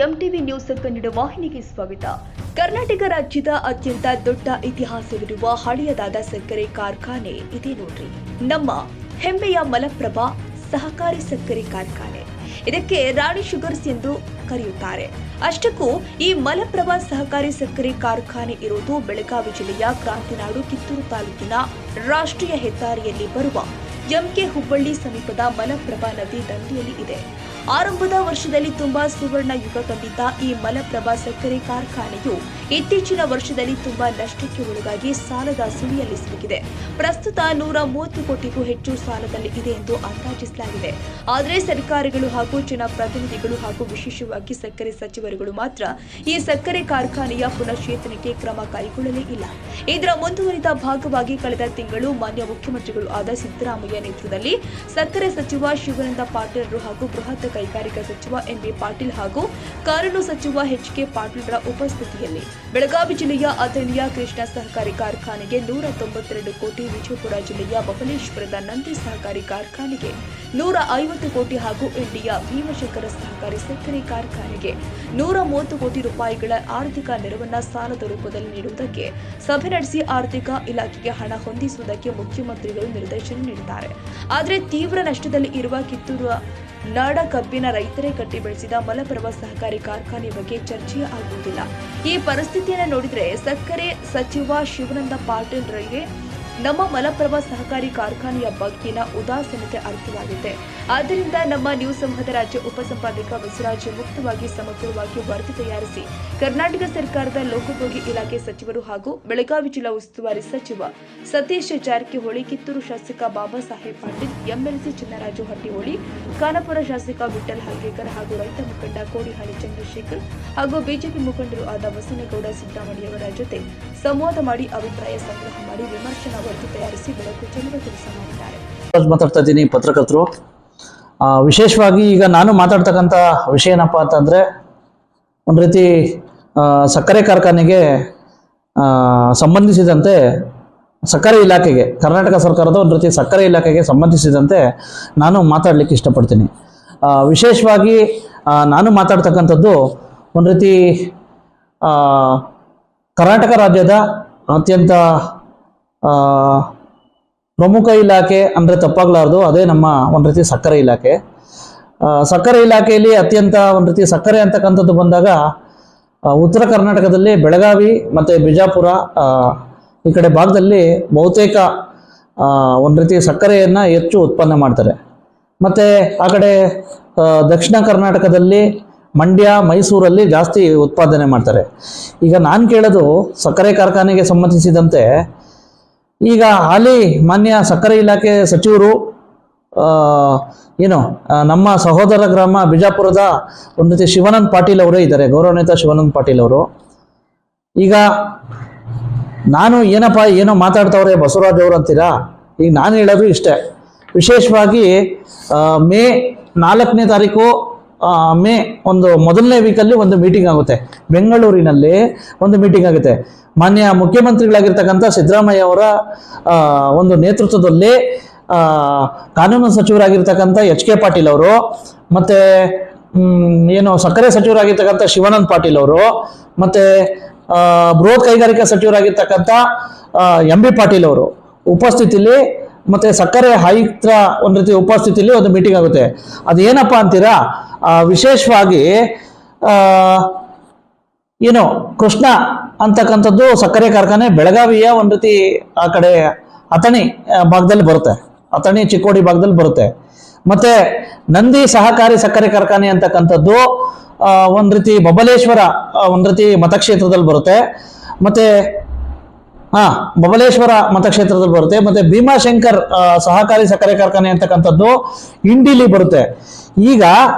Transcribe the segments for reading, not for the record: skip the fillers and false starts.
MTV news Kannada ವಾಹಿನಿಗೆ ಸ್ವಾಗತ. ಕರ್ನಾಟಕ ರಾಜ್ಯದ ಅತ್ಯಂತ ದೊಡ್ಡ ಇತಿಹಾಸವಿರುವ ಹಳೆಯದಾದ ಸಕ್ಕರೆ ಕಾರ್ಖಾನೆ ಇದೆ ನೋಡ್ರಿ. ನಮ್ಮ ಹೆಮ್ಮೆಯ ಮಲಪ್ರಭಾ ಸಹಕಾರಿ ಸಕ್ಕರೆ ಕಾರ್ಖಾನೆ. ಇದಕ್ಕೆ ರಾಣಿ ಶುಗರ್ಸ್ ಎಂದು ಕರೆಯುತ್ತಾರೆ. ಅಷ್ಟಕ್ಕೂ ಈ ಮಲಪ್ರಭಾ ಸಹಕಾರಿ ಸಕ್ಕರೆ ಕಾರ್ಖಾನೆ ಇರುವುದು ಬೆಳಗಾವಿ ಜಿಲ್ಲೆಯ ಕ್ರಾಂತಿನಾಡು ಕಿತ್ತೂರು ತಾಲೂಕಿನ ರಾಷ್ಟ್ರೀಯ ಹೆದ್ದಾರಿಯಲ್ಲಿ ಬರುವ ಎಂಕೆ ಹುಬ್ಬಳ್ಳಿ ಸಮೀಪದ ಮಲಪ್ರಭಾ ನದಿ ದಂಡೆಯಲ್ಲಿ ಇದೆ. ಆರಂಭದ ವರ್ಷದಲ್ಲಿ ತುಂಬಾ ಸುವರ್ಣ ಯುಗ ಕಂಡಿದ್ದ ಈ ಮಲಪ್ರಭಾ ಸಕ್ಕರೆ ಕಾರ್ಖಾನೆಯು ಇತ್ತೀಚಿನ ವರ್ಷದಲ್ಲಿ ತುಂಬಾ ನಷ್ಟಕ್ಕೆ ಒಳಗಾಗಿ ಸಾಲದ ಸುಳಿಯಲ್ಲಿ ಸಿಲುಕಿದೆ. ಪ್ರಸ್ತುತ 130 ಕೋಟಿಗೂ ಹೆಚ್ಚು ಸಾಲದಲ್ಲಿ ಇದೆ ಎಂದು ಅಂದಾಜಿಸಲಾಗಿದೆ. ಆದರೆ ಸರ್ಕಾರಗಳು ಹಾಗೂ ಜನಪ್ರತಿನಿಧಿಗಳು ಹಾಗೂ ವಿಶೇಷವಾಗಿ ಸಕ್ಕರೆ ಸಚಿವರುಗಳು ಮಾತ್ರ ಈ ಸಕ್ಕರೆ ಕಾರ್ಖಾನೆಯ ಪುನಶ್ಚೇತನಕ್ಕೆ ಕ್ರಮ ಕೈಗೊಳ್ಳಲೇ ಇಲ್ಲ. ಇದರ ಮುಂದುವರಿದ ಭಾಗವಾಗಿ ಕಳೆದ ತಿಂಗಳು ಮಾನ್ಯ ಮುಖ್ಯಮಂತ್ರಿಗಳು ಆದ ಸಿದ್ದರಾಮಯ್ಯ ನೇತೃತ್ವದಲ್ಲಿ ಸಕ್ಕರೆ ಸಚಿವ ಶಿವಾನಂದ ಪಾಟೀಲ್ ಹಾಗೂ ಬೃಹತ್ ಕೈಗಾರಿಕಾ ಸಚಿವ ಎಂ.ಬಿ. ಪಾಟೀಲ್ ಹಾಗೂ ಕಾನೂನು ಸಚಿವ ಎಚ್.ಕೆ. ಪಾಟೀಲ್ರ ಉಪಸ್ಥಿತಿಯಲ್ಲಿ ಬೆಳಗಾವಿ ಜಿಲ್ಲೆಯ ಅಥಣಿಯ ಕೃಷ್ಣ ಸಹಕಾರಿ ಕಾರ್ಖಾನೆಗೆ 192 ಕೋಟಿ, ವಿಜಯಪುರ ಜಿಲ್ಲೆಯ ಬಬಲೇಶ್ವರದ ನಂದಿ ಸಹಕಾರಿ ಕಾರ್ಖಾನೆಗೆ 150 ಕೋಟಿ ಹಾಗೂ ಇಂಡಿಯಾ ಭೀಮಶಂಕರ ಸಹಕಾರಿ ಸಕ್ಕರೆ ಕಾರ್ಖಾನೆಗೆ 130 ಕೋಟಿ ರೂಪಾಯಿಗಳ ಆರ್ಥಿಕ ನೆರವನ್ನ ಸಾಲದ ರೂಪದಲ್ಲಿ ನೀಡುವುದಕ್ಕೆ ಸಭೆ ನಡೆಸಿ ಆರ್ಥಿಕ ಇಲಾಖೆಗೆ ಹಣ ಹೊಂದಿಸುವುದಕ್ಕೆ ಮುಖ್ಯಮಂತ್ರಿಗಳು ನಿರ್ದೇಶನ ನೀಡಿದ್ದಾರೆ. ಆದರೆ ತೀವ್ರ ನಷ್ಟದಲ್ಲಿ ಇರುವ ಕಿತ್ತೂರು ನಾಡ ಕಬ್ಬಿನ ರೈತರೇ ಕಟ್ಟಿ ಬೆಳೆಸಿದ ಮಲಪ್ರಭಾ ಸಹಕಾರಿ ಕಾರ್ಖಾನೆ ಬಗ್ಗೆ ಚರ್ಚೆ ಆಗುವುದಿಲ್ಲ. ಈ ಪರಿಸ್ಥಿತಿಯನ್ನು ನೋಡಿದ್ರೆ ಸಕ್ಕರೆ ಸಚಿವ ಶಿವಾನಂದ ಪಾಟೀಲ್ರಿಗೆ ನಮ್ಮ ಮಲಪ್ರಭಾ ಸಹಕಾರಿ ಕಾರ್ಖಾನೆಯ ಬಗ್ಗೆನ ಉದಾಸೀನತೆ ಅರ್ಥವಾಗಿದೆ. ಆದ್ದರಿಂದ ನಮ್ಮ ನ್ಯೂಸ್ ಸಂಘದ ರಾಜ್ಯ ಉಪಸಂಪಾದಕ ಬಸವರಾಜ್ ಮುಕ್ತವಾಗಿ ಸಮಗ್ರವಾಗಿ ವರದಿ ತಯಾರಿಸಿ ಕರ್ನಾಟಕ ಸರ್ಕಾರದ ಲೋಕೋಪಯೋಗಿ ಇಲಾಖೆ ಸಚಿವರು ಹಾಗೂ ಬೆಳಗಾವಿ ಜಿಲ್ಲಾ ಉಸ್ತುವಾರಿ ಸಚಿವ ಸತೀಶ್ ಜಾರಕಿಹೊಳಿ, ಕಿತ್ತೂರು ಶಾಸಕ ಬಾಬಾ ಸಾಹೇಬ್ ಪಾಟೀಲ್, ಎಂಎಲ್ಸಿ ಚಿನ್ನರಾಜು ಹಟ್ಟಿಹೊಳಿ, ಖಾನಾಪುರ ಶಾಸಕ ವಿಠ್ಠಲ್ ಹಲ್ಗೇಕರ್ ಹಾಗೂ ರೈತ ಮುಖಂಡ ಕೋಡಿಹಳ್ಳಿ ಚಂದ್ರಶೇಖರ್ ಹಾಗೂ ಬಿಜೆಪಿ ಮುಖಂಡರು ಆದ ಬಸನಗೌಡ ಸಿದ್ದರಾಮಯ್ಯವರ ಜೊತೆ ಸಂವಾದ ಮಾಡಿ ಅಭಿಪ್ರಾಯ ಸಂಗ್ರಹ ಮಾಡಿ ವಿಮರ್ಶನಾ ವರದಿ ತಯಾರಿಸಿ ಬೆಳಕು ಚೆಲ್ಲುವ ಕೆಲಸ ಮಾಡಿದ್ದಾರೆ. ಮಾತಾಡ್ತಾ ಇದ್ದೀನಿ ಪತ್ರಕರ್ತರು. ವಿಶೇಷವಾಗಿ ಈಗ ನಾನು ಮಾತಾಡ್ತಕ್ಕಂಥ ವಿಷಯ ಏನಪ್ಪ ಅಂತಂದರೆ, ಒಂದು ರೀತಿ ಸಕ್ಕರೆ ಕಾರ್ಖಾನೆಗೆ ಸಂಬಂಧಿಸಿದಂತೆ ಸಕ್ಕರೆ ಇಲಾಖೆಗೆ, ಕರ್ನಾಟಕ ಸರ್ಕಾರದ ಒಂದು ರೀತಿ ಸಕ್ಕರೆ ಇಲಾಖೆಗೆ ಸಂಬಂಧಿಸಿದಂತೆ ನಾನು ಮಾತಾಡಲಿಕ್ಕೆ ಇಷ್ಟಪಡ್ತೀನಿ. ವಿಶೇಷವಾಗಿ ನಾನು ಮಾತಾಡ್ತಕ್ಕಂಥದ್ದು ಒಂದು ರೀತಿ ಕರ್ನಾಟಕ ರಾಜ್ಯದ ಅತ್ಯಂತ ಪ್ರಮುಖ ಇಲಾಖೆ ಅಂದರೆ ತಪ್ಪಾಗಲಾರ್ದು, ಅದೇ ನಮ್ಮ ಒಂದು ರೀತಿ ಸಕ್ಕರೆ ಇಲಾಖೆ. ಸಕ್ಕರೆ ಇಲಾಖೆಯಲ್ಲಿ ಅತ್ಯಂತ ಒಂದು ರೀತಿ ಸಕ್ಕರೆ ಅಂತಕ್ಕಂಥದ್ದು ಬಂದಾಗ ಉತ್ತರ ಕರ್ನಾಟಕದಲ್ಲಿ ಬೆಳಗಾವಿ ಮತ್ತು ಬಿಜಾಪುರ ಈ ಕಡೆ ಭಾಗದಲ್ಲಿ ಬಹುತೇಕ ಒಂದು ರೀತಿ ಸಕ್ಕರೆಯನ್ನು ಹೆಚ್ಚು ಉತ್ಪನ್ನ ಮಾಡ್ತಾರೆ. ಮತ್ತು ಆ ಕಡೆ ದಕ್ಷಿಣ ಕರ್ನಾಟಕದಲ್ಲಿ ಮಂಡ್ಯ, ಮೈಸೂರಲ್ಲಿ ಜಾಸ್ತಿ ಉತ್ಪಾದನೆ ಮಾಡ್ತಾರೆ. ಈಗ ನಾನು ಕೇಳೋದು ಸಕ್ಕರೆ ಕಾರ್ಖಾನೆಗೆ ಸಂಬಂಧಿಸಿದಂತೆ, ಈಗ ಹಾಲಿ ಮಾನ್ಯ ಸಕ್ಕರೆ ಇಲಾಖೆ ಸಚಿವರು ನಮ್ಮ ಸಹೋದರ ಗ್ರಾಮ ಬಿಜಾಪುರದ ಒಂದು ರೀತಿ ಶಿವಾನಂದ ಪಾಟೀಲ್ ಅವರೇ ಇದ್ದಾರೆ, ಗೌರವಾನ್ವಿತ ಶಿವಾನಂದ ಪಾಟೀಲ್ ಅವರು. ಈಗ ನಾನು ಏನೋ ಮಾತಾಡ್ತವ್ರೆ ಬಸವರಾಜ್ ಅವರು ಅಂತೀರಾ. ಈಗ ನಾನು ಹೇಳೋದು ಇಷ್ಟೇ, ವಿಶೇಷವಾಗಿ ಮೇ 4ನೇ ತಾರೀಕು ಮೇ ಒಂದು ಮೊದಲನೇ ವೀಕಲ್ಲಿ ಒಂದು ಮೀಟಿಂಗ್ ಆಗುತ್ತೆ, ಬೆಂಗಳೂರಿನಲ್ಲಿ ಒಂದು ಮೀಟಿಂಗ್ ಆಗುತ್ತೆ. ಮಾನ್ಯ ಮುಖ್ಯಮಂತ್ರಿಗಳಾಗಿರ್ತಕ್ಕಂಥ ಸಿದ್ದರಾಮಯ್ಯ ಅವರ ಒಂದು ನೇತೃತ್ವದಲ್ಲಿ ಕಾನೂನು ಸಚಿವರಾಗಿರ್ತಕ್ಕಂಥ ಎಚ್.ಕೆ. ಪಾಟೀಲ್ ಅವರು, ಮತ್ತು ಸಕ್ಕರೆ ಸಚಿವರಾಗಿರ್ತಕ್ಕಂಥ ಶಿವಾನಂದ ಪಾಟೀಲ್ ಅವರು, ಮತ್ತು ಬೃಹತ್ ಕೈಗಾರಿಕಾ ಸಚಿವರಾಗಿರ್ತಕ್ಕಂಥ ಎಂ.ಬಿ. ಪಾಟೀಲ್ ಅವರು ಉಪಸ್ಥಿತಿಯಲ್ಲಿ, ಮತ್ತು ಸಕ್ಕರೆ ಆಯುಕ್ತರ ಒಂದು ರೀತಿ ಉಪಸ್ಥಿತಿಯಲ್ಲಿ ಒಂದು ಮೀಟಿಂಗ್ ಆಗುತ್ತೆ. ಅದೇನಪ್ಪ ಅಂತೀರಾ, ವಿಶೇಷವಾಗಿ ಕೃಷ್ಣ ಅಂತಕ್ಕಂಥದ್ದು ಸಕ್ಕರೆ ಕಾರ್ಖಾನೆ ಬೆಳಗಾವಿಯ ಒಂದು ರೀತಿ ಆ ಕಡೆ ಅಥಣಿ ಭಾಗದಲ್ಲಿ ಬರುತ್ತೆ, ಅಥಣಿ ಚಿಕ್ಕೋಡಿ ಭಾಗದಲ್ಲಿ ಬರುತ್ತೆ. ಮತ್ತೆ ನಂದಿ ಸಹಕಾರಿ ಸಕ್ಕರೆ ಕಾರ್ಖಾನೆ ಅಂತಕ್ಕಂಥದ್ದು ಒಂದು ರೀತಿ ಬಬಲೇಶ್ವರ ಒಂದು ರೀತಿ ಮತಕ್ಷೇತ್ರದಲ್ಲಿ ಬರುತ್ತೆ. ಮತ್ತೆ ಬಬಲೇಶ್ವರ ಮತಕ್ಷೇತ್ರದಲ್ಲಿ ಬರುತ್ತೆ. ಮತ್ತೆ ಭೀಮಾಶಂಕರ್ ಸಹಕಾರಿ ಸಕ್ಕರೆ ಕಾರ್ಖಾನೆ ಅಂತಕ್ಕಂಥದ್ದು ಇಂಡಿಲಿ ಬರುತ್ತೆ. ಈಗ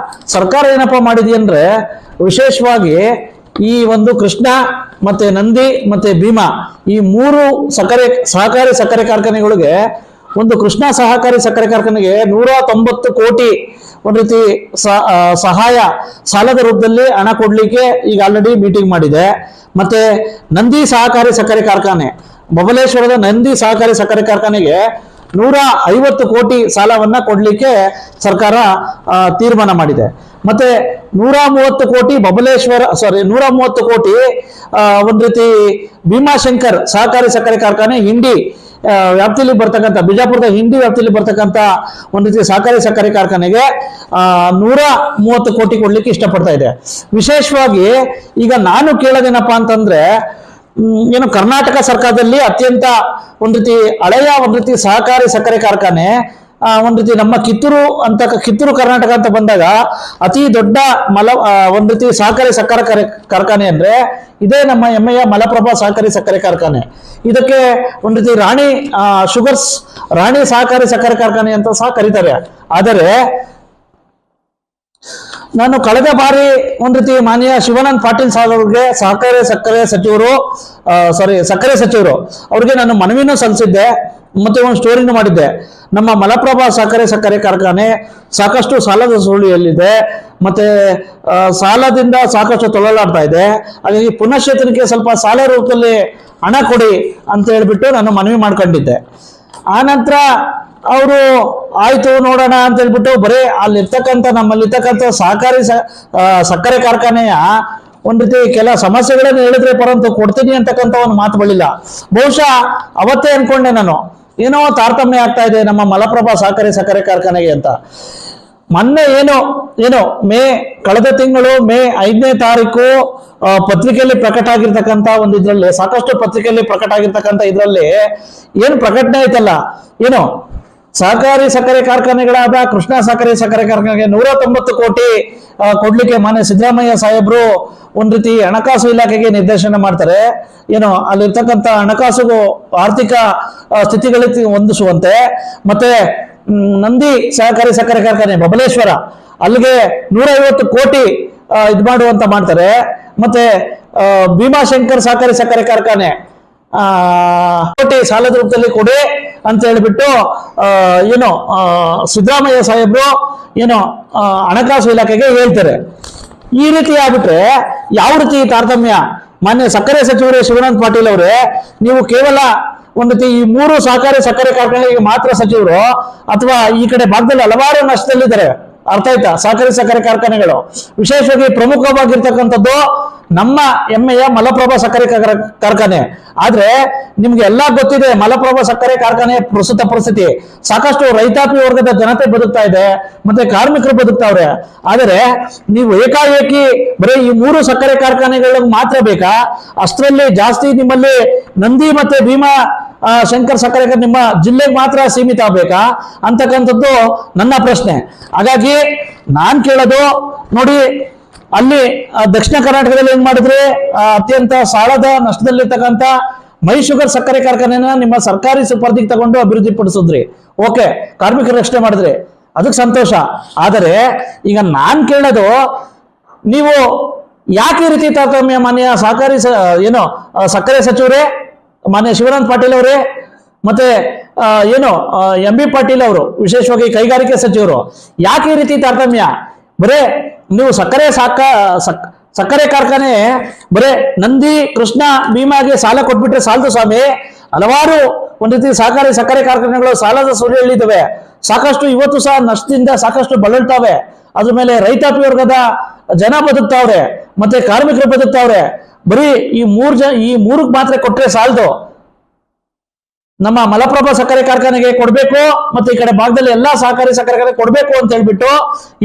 ಸರ್ಕಾರ ಏನಪ್ಪಾ ಮಾಡಿದೆ ಅಂದ್ರೆ, ವಿಶೇಷವಾಗಿ ಈ ಒಂದು ಕೃಷ್ಣ ಮತ್ತೆ ನಂದಿ ಮತ್ತೆ ಭೀಮಾ ಈ 3 ಸಹಕಾರಿ ಸಕ್ಕರೆ ಕಾರ್ಖಾನೆಗಳಿಗೆ, ಒಂದು ಕೃಷ್ಣ ಸಹಕಾರಿ ಸಕ್ಕರೆ ಕಾರ್ಖಾನೆಗೆ 190 ಕೋಟಿ ಒಂದು ರೀತಿ ಸಾಲದ ರೂಪದಲ್ಲಿ ಹಣ ಕೊಡ್ಲಿಕ್ಕೆ ಈಗ ಆಲ್ರೆಡಿ ಮೀಟಿಂಗ್ ಮಾಡಿದೆ. ಮತ್ತೆ ನಂದಿ ಸಹಕಾರಿ ಸಕ್ಕರೆ ಕಾರ್ಖಾನೆ, ಬಬಲೇಶ್ವರದ ನಂದಿ ಸಹಕಾರಿ ಸಕ್ಕರೆ ಕಾರ್ಖಾನೆಗೆ 150 ಕೋಟಿ ಸಾಲವನ್ನ ಕೊಡ್ಲಿಕ್ಕೆ ಸರ್ಕಾರ ತೀರ್ಮಾನ ಮಾಡಿದೆ. ಮತ್ತೆ 130 ಕೋಟಿ ಬಬಲೇಶ್ವರ 130 ಕೋಟಿ ಒಂದ್ ರೀತಿ ಭೀಮಾಶಂಕರ್ ಸಹಕಾರಿ ಸಕ್ಕರೆ ಕಾರ್ಖಾನೆ ಹಿಂಡಿ ವ್ಯಾಪ್ತಿಯಲ್ಲಿ ಬರ್ತಕ್ಕಂಥ ಬಿಜಾಪುರದ ಹಿಂಡಿ ವ್ಯಾಪ್ತಿಯಲ್ಲಿ ಬರ್ತಕ್ಕಂಥ ಒಂದ್ ರೀತಿ ಸಹಕಾರಿ ಸಕ್ಕರೆ ಕಾರ್ಖಾನೆಗೆ 130 ಕೋಟಿ ಕೊಡ್ಲಿಕ್ಕೆ ಇಷ್ಟಪಡ್ತಾ ಇದೆ. ವಿಶೇಷವಾಗಿ ಈಗ ನಾನು ಕೇಳೋದೇನಪ್ಪಾ ಅಂತಂದ್ರೆ ಏನು ಕರ್ನಾಟಕ ಸರ್ಕಾರದಲ್ಲಿ ಅತ್ಯಂತ ಒಂದ್ ರೀತಿ ಹಳೆಯ ಒಂದ್ ರೀತಿ ಸಹಕಾರಿ ಸಕ್ಕರೆ ಕಾರ್ಖಾನೆ ಒಂದ್ ರೀತಿ ನಮ್ಮ ಕಿತ್ತೂರು ಕರ್ನಾಟಕ ಅಂತ ಬಂದಾಗ ಅತಿ ದೊಡ್ಡ ಒಂದ್ ರೀತಿ ಸಹಕಾರಿ ಸಕ್ಕರೆ ಕಾರ್ಖಾನೆ ಅಂದ್ರೆ ಇದೇ ನಮ್ಮ ಹೆಮ್ಮೆಯ ಮಲಪ್ರಭಾ ಸಹಕಾರಿ ಸಕ್ಕರೆ ಕಾರ್ಖಾನೆ. ಇದಕ್ಕೆ ಒಂದ್ ರೀತಿ ರಾಣಿ ಸಹಕಾರಿ ಸಕ್ಕರೆ ಕಾರ್ಖಾನೆ ಅಂತ ಸಹ ಕರೀತಾರೆ. ಆದರೆ ನಾನು ಕಳೆದ ಬಾರಿ ಒಂದ್ ರೀತಿ ಮಾನ್ಯ ಶಿವಾನಂದ ಪಾಟೀಲ್ ಸಾಹೇಬ್ ಅವ್ರಿಗೆ ಸಕ್ಕರೆ ಸಚಿವರು ಅವ್ರಿಗೆ ನಾನು ಮನವಿನೂ ಸಲ್ಲಿಸಿದ್ದೆ, ಮತ್ತೆ ಒಂದು ಸ್ಟೋರಿನೂ ಮಾಡಿದ್ದೆ. ನಮ್ಮ ಮಲಪ್ರಭಾ ಸಕ್ಕರೆ ಕಾರ್ಖಾನೆ ಸಾಕಷ್ಟು ಸಾಲದ ಸುಳಿಯಲ್ಲಿದೆ, ಮತ್ತೆ ಸಾಲದಿಂದ ಸಾಕಷ್ಟು ತೊಳಲಾಡ್ತಾ ಇದೆ. ಹಾಗಾಗಿ ಪುನಶ್ಚೇತನಕ್ಕೆ ಸ್ವಲ್ಪ ಸಾಲ ರೂಪದಲ್ಲಿ ಹಣ ಕೊಡಿ ಅಂತ ಹೇಳ್ಬಿಟ್ಟು ನಾನು ಮನವಿ ಮಾಡ್ಕೊಂಡಿದ್ದೆ. ಆ ನಂತರ ಅವರು ಆಯ್ತು ನೋಡೋಣ ಅಂತ ಹೇಳ್ಬಿಟ್ಟು ಬರೀ ನಮ್ಮಲ್ಲಿರ್ತಕ್ಕಂಥ ಸಹಕಾರಿ ಸಕ್ಕರೆ ಕಾರ್ಖಾನೆಯ ಒಂದ್ ರೀತಿ ಕೆಲ ಸಮಸ್ಯೆಗಳನ್ನು ಹೇಳಿದ್ರೆ ಪರಂತು ಕೊಡ್ತೀನಿ ಅಂತಕ್ಕಂಥ ಒಂದು ಮಾತು ಬಳಿಲ್ಲ. ಬಹುಶಃ ಅವತ್ತೇ ಅನ್ಕೊಂಡೆ ನಾನು, ಏನೋ ತಾರತಮ್ಯ ಆಗ್ತಾ ಇದೆ ನಮ್ಮ ಮಲಪ್ರಭಾ ಸಕ್ಕರೆ ಕಾರ್ಖಾನೆಗೆ ಅಂತ. ಮೊನ್ನೆ ಕಳೆದ ತಿಂಗಳು ಮೇ 5ನೇ ತಾರೀಕು ಪತ್ರಿಕೆಯಲ್ಲಿ ಪ್ರಕಟ ಆಗಿರ್ತಕ್ಕಂಥ ಒಂದು ಇದ್ರಲ್ಲಿ ಸಾಕಷ್ಟು ಪತ್ರಿಕೆಯಲ್ಲಿ ಪ್ರಕಟ ಆಗಿರ್ತಕ್ಕಂಥ ಇದ್ರಲ್ಲಿ ಏನು ಪ್ರಕಟಣೆ ಐತಲ್ಲ, ಸಹಕಾರಿ ಸಕ್ಕರೆ ಕಾರ್ಖಾನೆಗಳಾದ ಕೃಷ್ಣ ಸಕ್ಕರೆ ಕಾರ್ಖಾನೆಗೆ 190 ಕೋಟಿ ಕೊಡ್ಲಿಕ್ಕೆ ಮಾನ್ಯ ಸಿದ್ದರಾಮಯ್ಯ ಸಾಹೇಬ್ರು ಒಂದ್ ರೀತಿ ಹಣಕಾಸು ಇಲಾಖೆಗೆ ನಿರ್ದೇಶನ ಮಾಡ್ತಾರೆ. ಅಲ್ಲಿರ್ತಕ್ಕಂಥ ಹಣಕಾಸು ಆರ್ಥಿಕ ಸ್ಥಿತಿಗಳಿಗೆ ಹೊಂದಿಸುವಂತೆ, ಮತ್ತೆ ನಂದಿ ಸಹಕಾರಿ ಸಕ್ಕರೆ ಕಾರ್ಖಾನೆ ಬಬಲೇಶ್ವರ ಅಲ್ಲಿಗೆ 150 ಕೋಟಿ ಇದ್ ಮಾಡುವಂತ ಮಾಡ್ತಾರೆ. ಮತ್ತೆ ಭೀಮಾಶಂಕರ್ ಸಹಕಾರಿ ಸಕ್ಕರೆ ಕಾರ್ಖಾನೆ ಕೋಟಿ ಸಾಲದ ರೂಪದಲ್ಲಿ ಕೊಡಿ ಅಂತ ಹೇಳ್ಬಿಟ್ಟು ಸಿದ್ದರಾಮಯ್ಯ ಸಾಹೇಬ್ರು ಹಣಕಾಸು ಇಲಾಖೆಗೆ ಹೇಳ್ತಾರೆ. ಈ ರೀತಿ ಆಗ್ಬಿಟ್ರೆ ಯಾವ ರೀತಿ ತಾರತಮ್ಯ? ಮಾನ್ಯ ಸಕ್ಕರೆ ಸಚಿವರು ಶಿವಾನಂದ ಪಾಟೀಲ್ ಅವರೇ, ನೀವು ಕೇವಲ ಒಂದ್ ರೀತಿ ಈ 3 ಸಹಕಾರಿ ಸಕ್ಕರೆ ಕಾರ್ಖಾನೆಗೆ ಮಾತ್ರ ಸಚಿವರು, ಅಥವಾ ಈ ಕಡೆ ಭಾಗದಲ್ಲಿ ಹಲವಾರು ನಷ್ಟದಲ್ಲಿದ್ದಾರೆ, ಅರ್ಥ ಆಯ್ತಾ? ಸಹಕಾರಿ ಸಕ್ಕರೆ ಕಾರ್ಖಾನೆಗಳು ವಿಶೇಷವಾಗಿ ಪ್ರಮುಖವಾಗಿರ್ತಕ್ಕಂಥದ್ದು ನಮ್ಮ ಹೆಮ್ಮೆಯ ಮಲಪ್ರಭಾ ಸಕ್ಕರೆ ಕಾರ್ಖಾನೆ. ಆದ್ರೆ ನಿಮ್ಗೆ ಎಲ್ಲಾ ಗೊತ್ತಿದೆ ಮಲಪ್ರಭಾ ಸಕ್ಕರೆ ಕಾರ್ಖಾನೆ ಪ್ರಸ್ತುತ ಪರಿಸ್ಥಿತಿ. ಸಾಕಷ್ಟು ರೈತಾಪಿ ವರ್ಗದ ಜನತೆ ಬದುಕ್ತಾ ಇದೆ, ಮತ್ತೆ ಕಾರ್ಮಿಕರು ಬದುಕ್ತಾವ್ರೆ. ಆದರೆ ನೀವು ಏಕಾಏಕಿ ಬರೀ ಈ 3 ಸಕ್ಕರೆ ಕಾರ್ಖಾನೆಗಳಿಗೆ ಮಾತ್ರ ಬೇಕಾ? ಅಷ್ಟರಲ್ಲಿ ಜಾಸ್ತಿ ನಿಮ್ಮಲ್ಲಿ ನಂದಿ ಮತ್ತೆ ಭೀಮಾ ಶಂಕರ್ ಸಕ್ಕರೆ ನಿಮ್ಮ ಜಿಲ್ಲೆಗೆ ಮಾತ್ರ ಸೀಮಿತ ಆಗ್ಬೇಕಾ ಅಂತಕ್ಕಂಥದ್ದು ನನ್ನ ಪ್ರಶ್ನೆ. ಹಾಗಾಗಿ ನಾನ್ ಕೇಳೋದು, ನೋಡಿ ಅಲ್ಲಿ ದಕ್ಷಿಣ ಕರ್ನಾಟಕದಲ್ಲಿ ಏನ್ ಮಾಡಿದ್ರೆ ಅತ್ಯಂತ ಸಾಲದ ನಷ್ಟದಲ್ಲಿರ್ತಕ್ಕಂಥ ಮೈ ಶುಗರ್ ಸಕ್ಕರೆ ಕಾರ್ಖಾನೆನ ನಿಮ್ಮ ಸರ್ಕಾರಿ ಸುಪರ್ದಿಗೆ ತಗೊಂಡು ಅಭಿವೃದ್ಧಿ ಪಡಿಸಿದ್ರಿ, ಓಕೆ, ಕಾರ್ಮಿಕರ ರಕ್ಷಣೆ ಮಾಡಿದ್ರಿ, ಅದಕ್ಕೆ ಸಂತೋಷ. ಆದರೆ ಈಗ ನಾನ್ ಕೇಳೋದು, ನೀವು ಯಾಕೆ ಈ ರೀತಿ ತಾರತಮ್ಯ ಮಾನ್ಯ ಸಹಕಾರಿ ಸಕ್ಕರೆ ಸಚಿವರೇ, ಮಾನ್ಯ ಶಿವಾನಂದ ಪಾಟೀಲ್ ಅವರೇ, ಮತ್ತೆ ಎಂ ಬಿ ಪಾಟೀಲ್ ಅವರು ವಿಶೇಷವಾಗಿ ಕೈಗಾರಿಕೆ ಸಚಿವರು, ಯಾಕೆ ಈ ರೀತಿ ತಾರತಮ್ಯ? ಬರೇ ನೀವು ಸಕ್ಕರೆ ಕಾರ್ಖಾನೆ ಬರೇ ನಂದಿ ಕೃಷ್ಣ ಭೀಮಾಗೆ ಸಾಲ ಕೊಟ್ಬಿಟ್ರೆ ಸಾಲದು ಸ್ವಾಮಿ. ಹಲವಾರು ಒಂದ್ ರೀತಿ ಸಹಕಾರಿ ಸಕ್ಕರೆ ಕಾರ್ಖಾನೆಗಳು ಸಾಲದ ಸುಳಿಯಲ್ಲಿದ್ದಾವೆ, ಸಾಕಷ್ಟು ಇವತ್ತು ಸಹ ನಷ್ಟದಿಂದ ಸಾಕಷ್ಟು ಬಳಲ್ತಾವೆ. ಅದ್ರ ಮೇಲೆ ರೈತಾಪಿ ವರ್ಗದ ಜನ ಬದುಕ್ತಾವ್ರೆ, ಮತ್ತೆ ಕಾರ್ಮಿಕರು ಬದುಕ್ತಾವ್ರೆ. ಬರೀ ಈ 3 ಮಾತ್ರ ಕೊಟ್ರೆ ಸಾಲದು. ನಮ್ಮ ಮಲಪ್ರಭಾ ಸಕ್ಕರೆ ಕಾರ್ಖಾನೆಗೆ ಕೊಡ್ಬೇಕು, ಮತ್ತೆ ಈ ಕಡೆ ಭಾಗದಲ್ಲಿ ಎಲ್ಲಾ ಸಹಕಾರಿ ಸಕ್ಕರೆ ಕಾರ್ಖಾನೆ ಕೊಡ್ಬೇಕು ಅಂತ ಹೇಳ್ಬಿಟ್ಟು